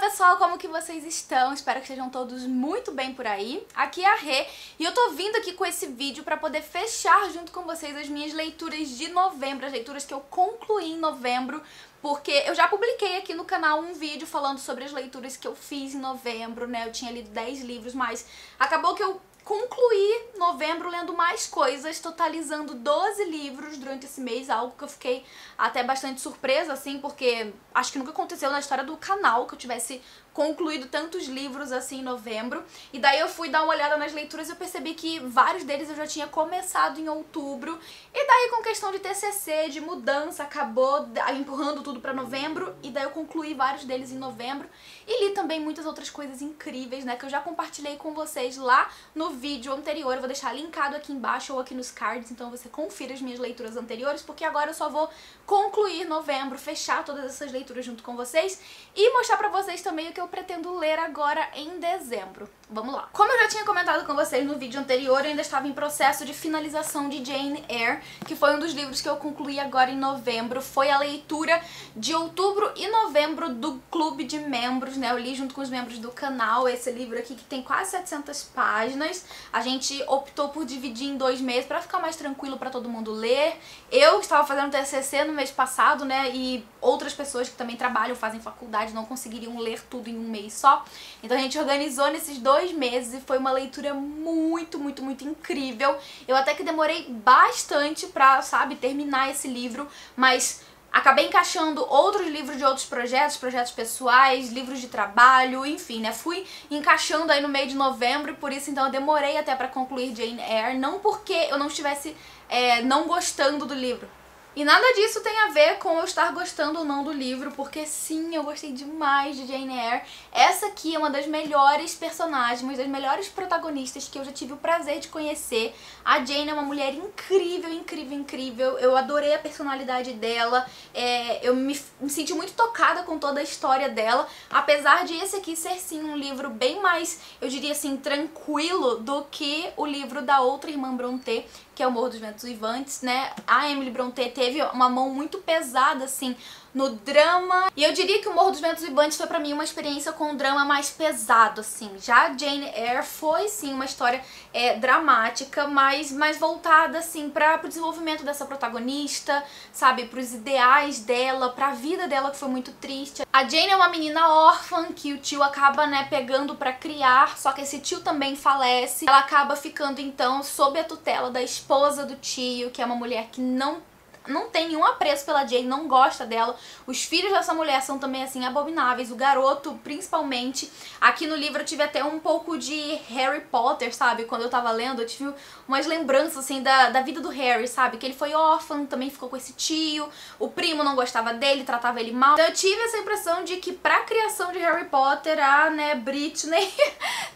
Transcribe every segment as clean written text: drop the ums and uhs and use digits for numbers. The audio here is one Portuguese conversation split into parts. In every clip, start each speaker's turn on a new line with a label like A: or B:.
A: pessoal, como que vocês estão? Espero que estejam todos muito bem por aí. Aqui é a Rê e eu tô vindo aqui com esse vídeo pra poder fechar junto com vocês as minhas leituras de novembro, as leituras que eu concluí em novembro, porque eu já publiquei aqui no canal um vídeo falando sobre as leituras que eu fiz em novembro, né? Eu tinha lido 10 livros, mas acabou que eu concluí novembro lendo mais coisas, totalizando 12 livros durante esse mês, algo que eu fiquei até bastante surpresa, assim, porque acho que nunca aconteceu na história do canal que eu tivesse concluído tantos livros assim em novembro. E daí eu fui dar uma olhada nas leituras e eu percebi que vários deles eu já tinha começado em outubro. E daí, com questão de TCC, de mudança, acabou empurrando tudo pra novembro. E daí eu concluí vários deles em novembro. E li também muitas outras coisas incríveis, né, que eu já compartilhei com vocês lá no vídeo anterior. Eu vou deixar linkado aqui embaixo ou aqui nos cards, então você confira as minhas leituras anteriores, porque agora eu só vou concluir novembro, fechar todas essas leituras junto com vocês e mostrar pra vocês também o que eu pretendo ler agora em dezembro. Vamos lá. Como eu já tinha comentado com vocês no vídeo anterior, eu ainda estava em processo de finalização de Jane Eyre, que foi um dos livros que eu concluí agora em novembro. Foi a leitura de outubro e novembro do clube de membros, né? Eu li junto com os membros do canal esse livro aqui, que tem quase 700 páginas. A gente optou por dividir em 2 meses para ficar mais tranquilo para todo mundo ler. Eu estava fazendo TCC no mês passado, né? E outras pessoas que também trabalham, fazem faculdade, não conseguiriam ler tudo em um mês só. Então a gente organizou nesses 2 meses e foi uma leitura muito incrível. Eu até que demorei bastante pra, sabe, terminar esse livro, mas acabei encaixando outros livros de outros projetos pessoais, livros de trabalho, enfim, né? Fui encaixando aí no meio de novembro e por isso então eu demorei até pra concluir Jane Eyre, não porque eu não estivesse não gostando do livro. E nada disso tem a ver com eu estar gostando ou não do livro, porque sim, eu gostei demais de Jane Eyre. Essa aqui é uma das melhores personagens, uma das melhores protagonistas que eu já tive o prazer de conhecer. A Jane é uma mulher incrível. Eu adorei a personalidade dela, eu me senti muito tocada com toda a história dela, apesar de esse aqui ser sim um livro bem mais, eu diria assim, tranquilo do que o livro da outra irmã Brontë, que é O Morro dos Ventos Uivantes, né? A Emily Brontë teve uma mão muito pesada, assim, no drama. E eu diria que O Morro dos Ventos Uivantes foi pra mim uma experiência com um drama mais pesado, assim. Já a Jane Eyre foi, sim, uma história dramática, mas mais voltada, assim, pro desenvolvimento dessa protagonista, sabe? Pros ideais dela, pra vida dela, que foi muito triste. A Jane é uma menina órfã que o tio acaba, né, pegando pra criar, só que esse tio também falece. Ela acaba ficando, então, sob a tutela da esposa do tio, que é uma mulher que não tem nenhum apreço pela Jane, não gosta dela. Os filhos dessa mulher são também, assim, abomináveis. O garoto, principalmente. Aqui no livro eu tive até um pouco de Harry Potter, sabe? Quando eu tava lendo, eu tive umas lembranças, assim, da vida do Harry, sabe? Que ele foi órfão, também ficou com esse tio. O primo não gostava dele, tratava ele mal. Então eu tive essa impressão de que pra criação de Harry Potter, a, né, Britney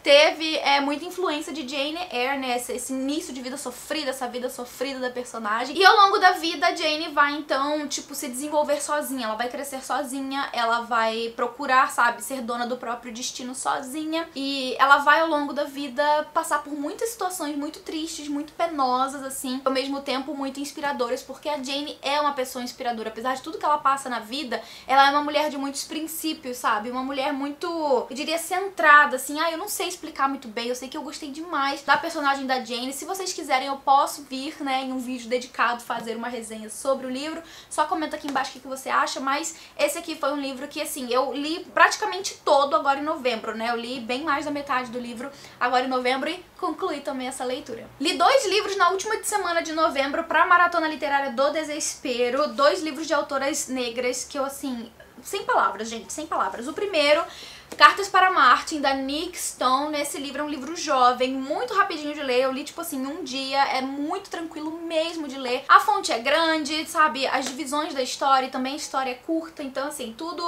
A: teve muita influência de Jane Eyre, né? Esse início de vida sofrida, essa vida sofrida da personagem. E ao longo da vida, a Jane vai então, tipo, se desenvolver sozinha, ela vai crescer sozinha, ela vai procurar, sabe, ser dona do próprio destino sozinha, e ela vai ao longo da vida passar por muitas situações muito tristes, muito penosas, assim, ao mesmo tempo muito inspiradoras, porque a Jane é uma pessoa inspiradora. Apesar de tudo que ela passa na vida, ela é uma mulher de muitos princípios, sabe, uma mulher muito, eu diria, centrada, assim. Eu não sei explicar muito bem, eu sei que eu gostei demais da personagem da Jane. Se vocês quiserem, eu posso vir, né, em um vídeo dedicado fazer uma resenha sobre o livro, só comenta aqui embaixo o que você acha, mas esse aqui foi um livro que, assim, eu li praticamente todo agora em novembro, né? Eu li bem mais da metade do livro agora em novembro e concluí também essa leitura. Li 2 livros na última semana de novembro pra Maratona Literária do Desespero, 2 livros de autoras negras que eu, assim, sem palavras, gente, sem palavras. O primeiro, Cartas para Martin, da Nic Stone. Esse livro é um livro jovem, muito rapidinho de ler. Eu li, tipo assim, em um dia. É muito tranquilo mesmo de ler. A fonte é grande, sabe? As divisões da história e também a história é curta. Então, assim, tudo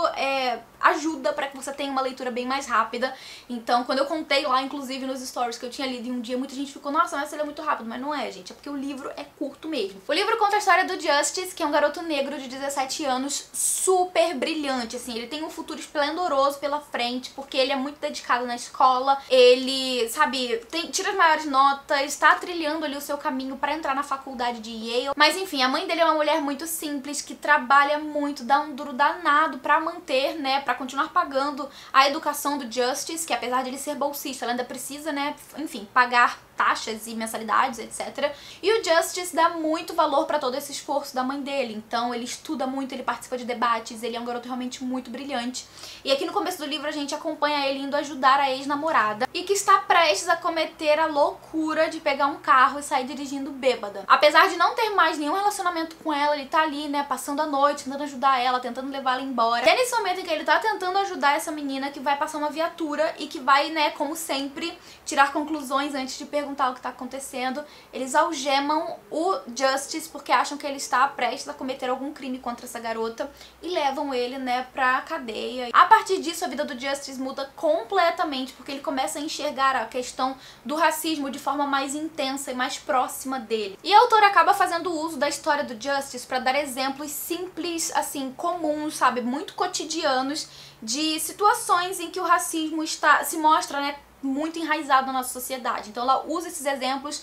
A: ajuda pra que você tenha uma leitura bem mais rápida. Então, quando eu contei lá, inclusive nos stories, que eu tinha lido em um dia, muita gente ficou, nossa, mas ele é muito rápido. Mas não é, gente. É porque o livro é curto mesmo. O livro conta a história do Justice, que é um garoto negro de 17 anos, super brilhante, assim. Ele tem um futuro esplendoroso pela frente. realmente, porque ele é muito dedicado na escola, ele, sabe, tira as maiores notas, tá trilhando ali o seu caminho pra entrar na faculdade de Yale. Mas enfim, a mãe dele é uma mulher muito simples, que trabalha muito, dá um duro danado pra manter, né, pra continuar pagando a educação do Justice, que apesar de ele ser bolsista, ela ainda precisa, né, enfim, pagar taxas e mensalidades, etc. E o Justice dá muito valor pra todo esse esforço da mãe dele, então ele estuda muito, ele participa de debates, ele é um garoto realmente muito brilhante. E aqui no começo do livro a gente acompanha ele indo ajudar a ex-namorada e que está prestes a cometer a loucura de pegar um carro e sair dirigindo bêbada. Apesar de não ter mais nenhum relacionamento com ela, ele tá ali, né, passando a noite, tentando ajudar ela, tentando levar ela embora. E é nesse momento em que ele tá tentando ajudar essa menina que vai passar uma viatura e que vai, né, como sempre, tirar conclusões antes de perguntar o que tá acontecendo. Eles algemam o Justice porque acham que ele está prestes a cometer algum crime contra essa garota e levam ele, né, pra cadeia. A partir disso, a vida do Justice muda completamente, porque ele começa a enxergar a questão do racismo de forma mais intensa e mais próxima dele. E a autora acaba fazendo uso da história do Justice pra dar exemplos simples, assim, comuns, sabe, muito cotidianos, de situações em que o racismo se mostra, né, muito enraizado na nossa sociedade. Então ela usa esses exemplos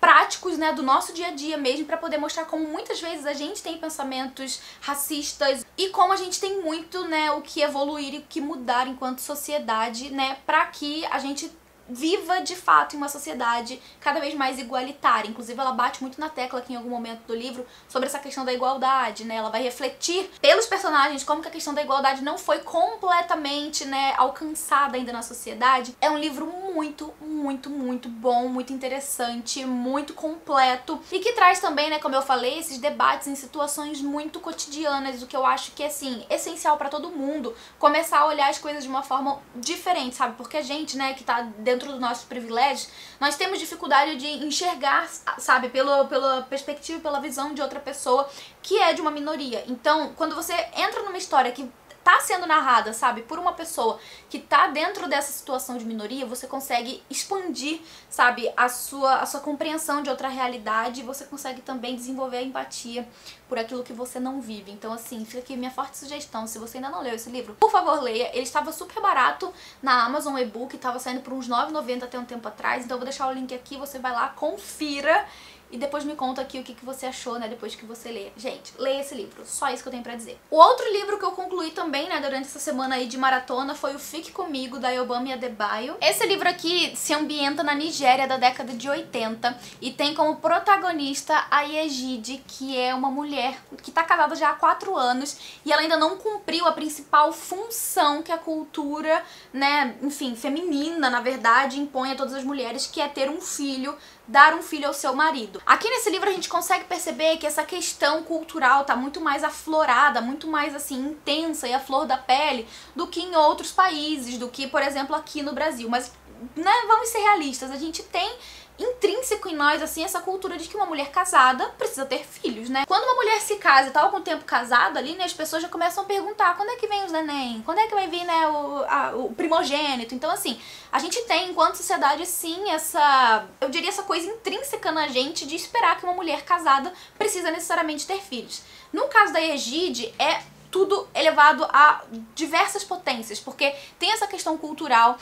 A: práticos, né, do nosso dia a dia mesmo, pra poder mostrar como muitas vezes a gente tem pensamentos racistas e como a gente tem muito, né, o que evoluir e o que mudar enquanto sociedade, né, pra que a gente viva de fato em uma sociedade cada vez mais igualitária. Inclusive ela bate muito na tecla aqui em algum momento do livro sobre essa questão da igualdade, né? Ela vai refletir pelos personagens como que a questão da igualdade não foi completamente, né, alcançada ainda na sociedade. É um livro muito, muito, muito bom, muito interessante, muito completo e que traz também, né, como eu falei, esses debates em situações muito cotidianas, o que eu acho que é, assim, essencial pra todo mundo começar a olhar as coisas de uma forma diferente, sabe? Porque a gente, né, que tá dentro dos nossos privilégios, nós temos dificuldade de enxergar, sabe, pela perspectiva, pela visão de outra pessoa que é de uma minoria. Então, quando você entra numa história que tá sendo narrada, sabe, por uma pessoa que tá dentro dessa situação de minoria, você consegue expandir, sabe, a sua compreensão de outra realidade e você consegue também desenvolver a empatia por aquilo que você não vive. Então, assim, fica aqui minha forte sugestão. Se você ainda não leu esse livro, por favor, leia. Ele estava super barato na Amazon e-book, estava saindo por uns R$ 9,90 até um tempo atrás, então eu vou deixar o link aqui, você vai lá, confira e depois me conta aqui o que você achou, né, depois que você lê. Gente, leia esse livro, só isso que eu tenho pra dizer. O outro livro que eu concluí também, né, durante essa semana aí de maratona foi o Fique Comigo, da Obama Adebayo. Esse livro aqui se ambienta na Nigéria da década de 80 e tem como protagonista a Yejide, que é uma mulher que tá casada já há 4 anos e ela ainda não cumpriu a principal função que a cultura, né, enfim, feminina, na verdade, impõe a todas as mulheres, que é ter um filho, dar um filho ao seu marido. Aqui nesse livro a gente consegue perceber que essa questão cultural tá muito mais aflorada, muito mais, assim, intensa e à flor da pele do que em outros países, do que, por exemplo, aqui no Brasil. Mas, né, vamos ser realistas, a gente tem intrínseco em nós, assim, essa cultura de que uma mulher casada precisa ter filhos, né? Quando uma mulher se casa e tá algum tempo casada ali, né, as pessoas já começam a perguntar quando é que vem os neném? Quando é que vai vir, né, o primogênito? Então, assim, a gente tem, enquanto sociedade, sim, essa, eu diria, essa coisa intrínseca na gente de esperar que uma mulher casada precisa necessariamente ter filhos. No caso da Yejide, é tudo elevado a diversas potências, porque tem essa questão cultural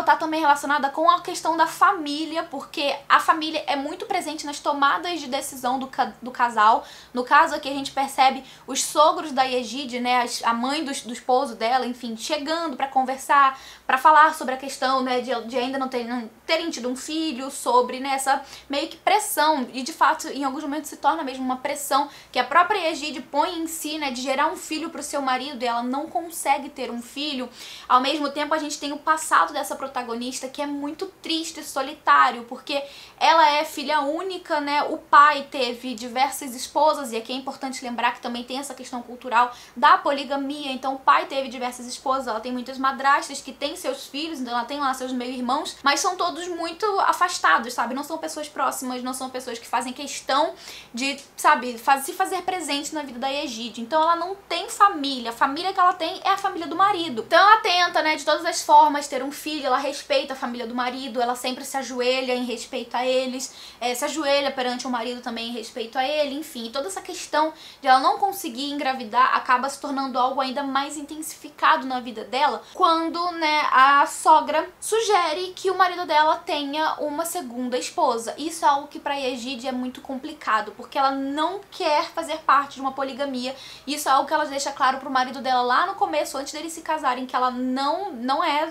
A: tá também relacionada com a questão da família, porque a família é muito presente nas tomadas de decisão do casal. No caso aqui a gente percebe os sogros da Yejide, né, a mãe do esposo dela, enfim, chegando pra conversar, pra falar sobre a questão, né, de ainda não terem tido um filho, sobre, né, essa meio que pressão, e de fato em alguns momentos se torna mesmo uma pressão que a própria Yejide põe em si, né, de gerar um filho pro seu marido e ela não consegue ter um filho. Ao mesmo tempo a gente tem o passado dessa protagonista que é muito triste e solitário, porque ela é filha única, né, o pai teve diversas esposas e aqui é importante lembrar que também tem essa questão cultural da poligamia, então o pai teve diversas esposas, ela tem muitas madrastas que têm seus filhos, então ela tem lá seus meio-irmãos, mas são todos muito afastados, sabe, não são pessoas próximas, não são pessoas que fazem questão de, sabe, se fazer presente na vida da Yejide. Então ela não tem família. A família que ela tem é a família do marido. Então ela tenta, né, de todas as formas ter um filho, ela respeita a família do marido, ela sempre se ajoelha em respeito a eles, se ajoelha perante o marido também em respeito a ele, enfim. Toda essa questão de ela não conseguir engravidar acaba se tornando algo ainda mais intensificado na vida dela quando, né, a sogra sugere que o marido dela tenha uma segunda esposa. Isso é algo que pra Egide é muito complicado, porque ela não quer fazer parte de uma poligamia. Isso é algo que ela deixa claro pro marido dela lá no começo, antes deles se casarem, que ela não é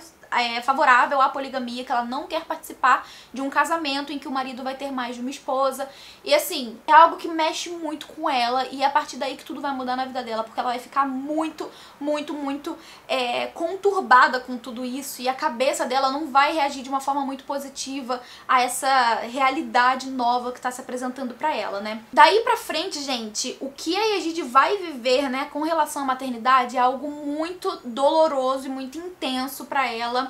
A: favorável à poligamia, que ela não quer participar de um casamento em que o marido vai ter mais de uma esposa. E assim, é algo que mexe muito com ela, e é a partir daí que tudo vai mudar na vida dela, porque ela vai ficar muito conturbada com tudo isso, e a cabeça dela não vai reagir de uma forma muito positiva a essa realidade nova que tá se apresentando pra ela, né? Daí pra frente, gente, o que a Egide vai viver, né, com relação à maternidade é algo muito doloroso e muito intenso pra ela.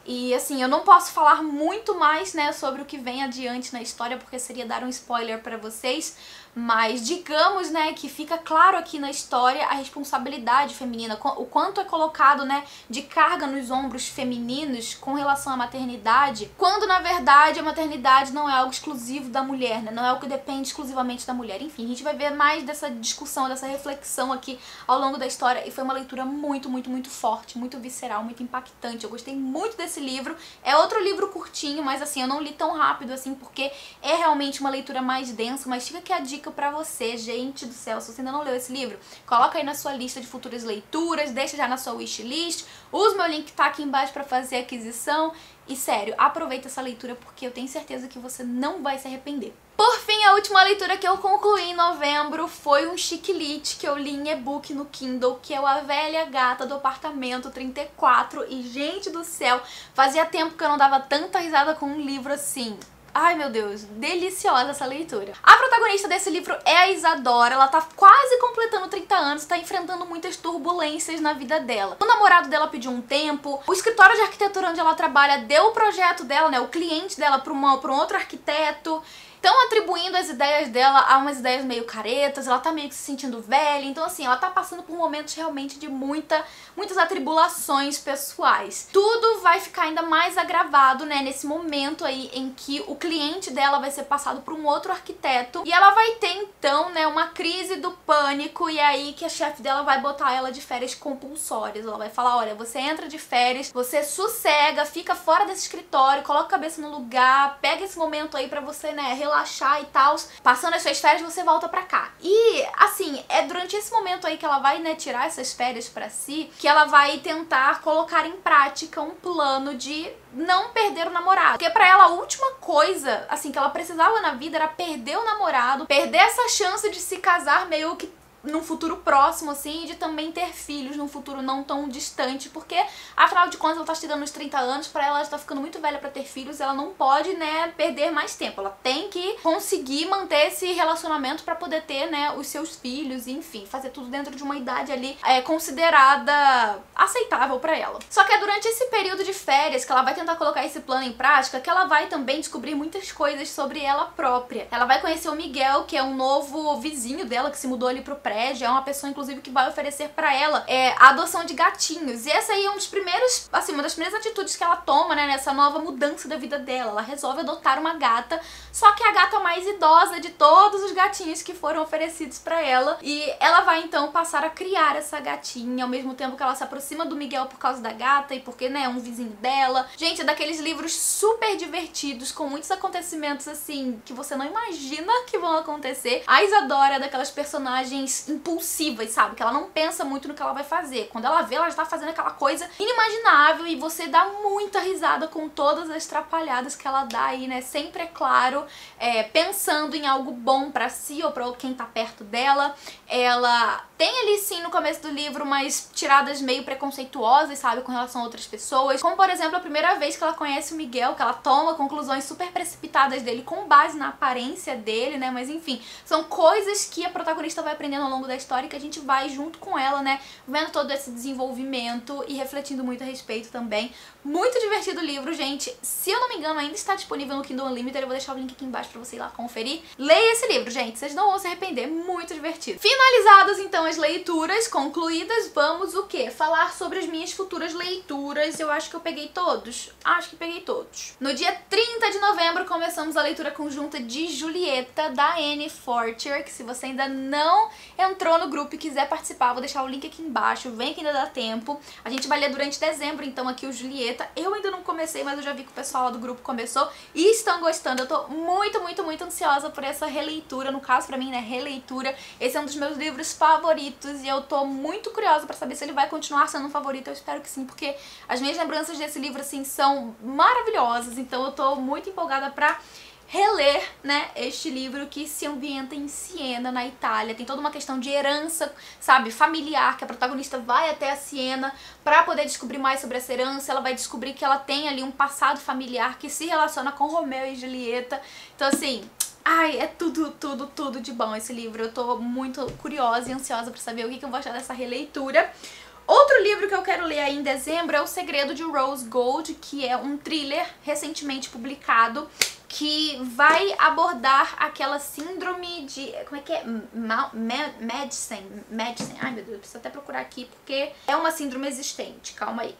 A: E assim, eu não posso falar muito mais, né, sobre o que vem adiante na história, porque seria dar um spoiler pra vocês, mas digamos, né, que fica claro aqui na história a responsabilidade feminina, o quanto é colocado, né, de carga nos ombros femininos com relação à maternidade, quando na verdade a maternidade não é algo exclusivo da mulher, né, não é algo que depende exclusivamente da mulher. Enfim, a gente vai ver mais dessa discussão, dessa reflexão aqui ao longo da história, e foi uma leitura muito forte, muito visceral, muito impactante. Eu gostei muito desse livro. É outro livro curtinho, mas assim, eu não li tão rápido assim, porque é realmente uma leitura mais densa, mas fica aqui a dica pra você, gente do céu, se você ainda não leu esse livro, coloca aí na sua lista de futuras leituras, deixa já na sua wishlist, usa o meu link que tá aqui embaixo pra fazer a aquisição, e sério, aproveita essa leitura porque eu tenho certeza que você não vai se arrepender. Por fim, a última leitura que eu concluí em novembro foi um chiquilite que eu li em e-book no Kindle, que é o A Velha Gata do Apartamento 34, e gente do céu, fazia tempo que eu não dava tanta risada com um livro assim. Ai meu Deus, deliciosa essa leitura. A protagonista desse livro é a Isadora, ela tá quase completando 30 anos, tá enfrentando muitas turbulências na vida dela. O namorado dela pediu um tempo, o escritório de arquitetura onde ela trabalha deu o projeto dela, né, o cliente dela pra um outro arquiteto. Estão atribuindo as ideias dela a umas ideias meio caretas, ela tá meio que se sentindo velha, então assim, ela tá passando por momentos realmente de muitas atribulações pessoais. Tudo vai ficar ainda mais agravado, né, nesse momento aí em que o cliente dela vai ser passado por um outro arquiteto, e ela vai ter então, né, uma crise do pânico, e é aí que a chefe dela vai botar ela de férias compulsórias. Ela vai falar, olha, você entra de férias, você sossega, fica fora desse escritório, coloca a cabeça no lugar, pega esse momento aí pra você, né, relaxar e tal, passando as suas férias você volta pra cá. E assim, é durante esse momento aí que ela vai, né, tirar essas férias pra si, que ela vai tentar colocar em prática um plano de não perder o namorado. Porque pra ela a última coisa, assim, que ela precisava na vida era perder o namorado, perder essa chance de se casar meio que num futuro próximo, assim, e de também ter filhos num futuro não tão distante, porque, afinal de contas, ela tá chegando nos 30 anos, pra ela tá ficando muito velha pra ter filhos, ela não pode, né, perder mais tempo, ela tem que conseguir manter esse relacionamento pra poder ter, né, os seus filhos, e, enfim, fazer tudo dentro de uma idade ali considerada aceitável pra ela. Só que é durante esse período de férias que ela vai tentar colocar esse plano em prática, que ela vai também descobrir muitas coisas sobre ela própria. Ela vai conhecer o Miguel, que é um novo vizinho dela, que se mudou ali pro prédio, é uma pessoa, inclusive, que vai oferecer pra ela a adoção de gatinhos. E essa aí é um dos primeiros, assim, uma das primeiras atitudes que ela toma, né, nessa nova mudança da vida dela. Ela resolve adotar uma gata, só que a gata mais idosa de todos os gatinhos que foram oferecidos pra ela. E ela vai, então, passar a criar essa gatinha, ao mesmo tempo que ela se aproxima do Miguel por causa da gata e porque, né, é um vizinho dela. Gente, é daqueles livros super divertidos, com muitos acontecimentos, assim, que você não imagina que vão acontecer. A Isadora é daquelas personagens impulsivas, sabe? Que ela não pensa muito no que ela vai fazer. Quando ela vê, ela já tá fazendo aquela coisa inimaginável, e você dá muita risada com todas as trapalhadas que ela dá aí, né? Sempre, é claro, pensando em algo bom pra si ou pra quem tá perto dela. Ela tem ali, sim, no começo do livro, umas tiradas meio preconceituosas, sabe? Com relação a outras pessoas. Como, por exemplo, a primeira vez que ela conhece o Miguel, que ela toma conclusões super precipitadas dele com base na aparência dele, né? Mas, enfim, são coisas que a protagonista vai aprendendo ao longo da história, que a gente vai junto com ela, né, vendo todo esse desenvolvimento e refletindo muito a respeito também. Muito divertido o livro, gente. Se eu não me engano, ainda está disponível no Kindle Unlimited, eu vou deixar o link aqui embaixo pra você ir lá conferir. Leia esse livro, gente, vocês não vão se arrepender, muito divertido. Finalizadas então as leituras, concluídas, vamos o quê? Falar sobre as minhas futuras leituras. Eu acho que eu peguei todos. Acho que peguei todos. No dia 30 de novembro começamos a leitura conjunta de Julieta, da Annie Fortier, que se você ainda não entrou no grupo e quiser participar, vou deixar o link aqui embaixo, vem que ainda dá tempo. A gente vai ler durante dezembro, então aqui o Julieta. Eu ainda não comecei, mas eu já vi que o pessoal lá do grupo começou e estão gostando. Eu tô muito, muito, muito ansiosa por essa releitura, no caso pra mim, né, releitura. Esse é um dos meus livros favoritos e eu tô muito curiosa pra saber se ele vai continuar sendo um favorito. Eu espero que sim, porque as minhas lembranças desse livro, assim, são maravilhosas. Então eu tô muito empolgada pra reler, né, este livro que se ambienta em Siena, na Itália. Tem toda uma questão de herança, sabe, familiar, que a protagonista vai até a Siena pra poder descobrir mais sobre essa herança. Ela vai descobrir que ela tem ali um passado familiar que se relaciona com Romeu e Julieta. Então, assim, ai, é tudo, tudo, tudo de bom esse livro. Eu tô muito curiosa e ansiosa pra saber o que eu vou achar dessa releitura. Outro livro que eu quero ler aí em dezembro é O Segredo de Rose Gold, que é um thriller recentemente publicado, que vai abordar aquela síndrome de... como é que é? Madsen. Ai, meu Deus, eu preciso até procurar aqui, porque é uma síndrome existente. Calma aí.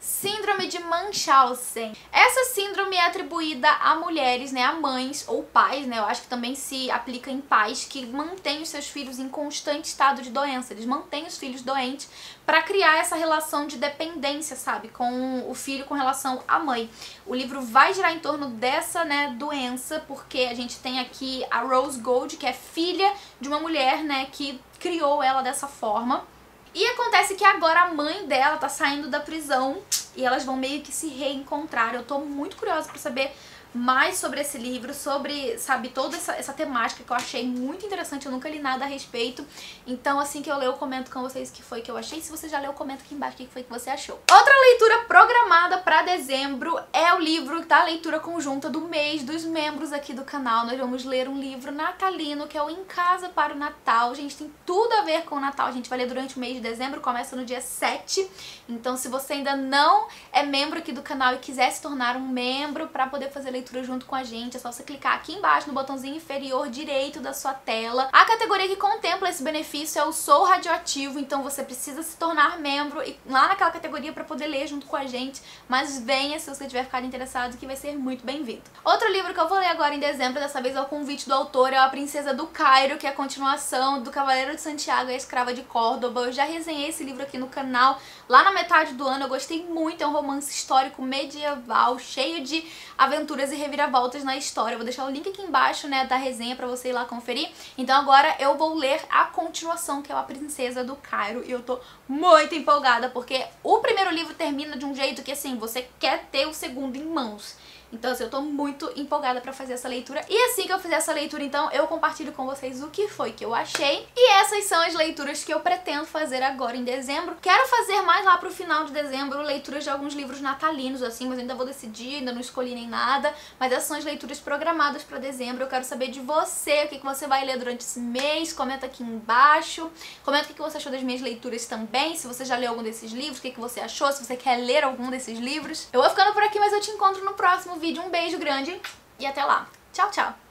A: Síndrome de Munchausen. Essa síndrome é atribuída a mulheres, né, a mães ou pais, né, eu acho que também se aplica em pais que mantêm os seus filhos em constante estado de doença. Eles mantêm os filhos doentes pra criar essa relação de dependência, sabe, com o filho com relação à mãe. O livro vai girar em torno dessa, né, doença, porque a gente tem aqui a Rose Gold, que é filha de uma mulher, né, que criou ela dessa forma. E acontece que agora a mãe dela tá saindo da prisão e elas vão meio que se reencontrar. Eu tô muito curiosa pra saber mais sobre esse livro, sobre, sabe, toda essa temática que eu achei muito interessante. Eu nunca li nada a respeito. Então, assim que eu ler, eu comento com vocês o que foi que eu achei. Se você já leu, comenta aqui embaixo o que foi que você achou. Outra leitura programada pra dezembro é o livro da leitura conjunta do mês dos membros aqui do canal. Nós vamos ler um livro natalino, que é o Em Casa para o Natal. Gente, tem tudo a ver com o Natal. A gente vai ler durante o mês de dezembro, começa no dia 7. Então, se você ainda não é membro aqui do canal e quiser se tornar um membro pra poder fazer leitura junto com a gente, é só você clicar aqui embaixo no botãozinho inferior direito da sua tela. A categoria que contempla esse benefício é o Sou Radioativo, então você precisa se tornar membro e lá naquela categoria para poder ler junto com a gente, mas venha se você tiver ficado interessado, que vai ser muito bem-vindo. Outro livro que eu vou ler agora em dezembro, dessa vez ao convite do autor, é A Princesa do Cairo, que é a continuação do Cavaleiro de Santiago e a Escrava de Córdoba. Eu já resenhei esse livro aqui no canal lá na metade do ano, eu gostei muito, é um romance histórico medieval, cheio de aventuras e reviravoltas na história. Eu vou deixar o link aqui embaixo, né, da resenha pra você ir lá conferir. Então agora eu vou ler a continuação, que é A Princesa do Cairo, e eu tô muito empolgada, porque o primeiro livro termina de um jeito que, assim, você quer ter o segundo em mãos. Então, assim, eu tô muito empolgada pra fazer essa leitura. E assim que eu fizer essa leitura, então, eu compartilho com vocês o que foi que eu achei. E essas são as leituras que eu pretendo fazer agora em dezembro. Quero fazer mais lá pro final de dezembro leituras de alguns livros natalinos, assim, mas ainda vou decidir, ainda não escolhi nem nada. Mas essas são as leituras programadas pra dezembro. Eu quero saber de você, o que você vai ler durante esse mês. Comenta aqui embaixo. Comenta o que você achou das minhas leituras também. Se você já leu algum desses livros, o que você achou. Se você quer ler algum desses livros. Eu vou ficando por aqui, mas eu te encontro no próximo vídeo. Um beijo grande e até lá. Tchau, tchau!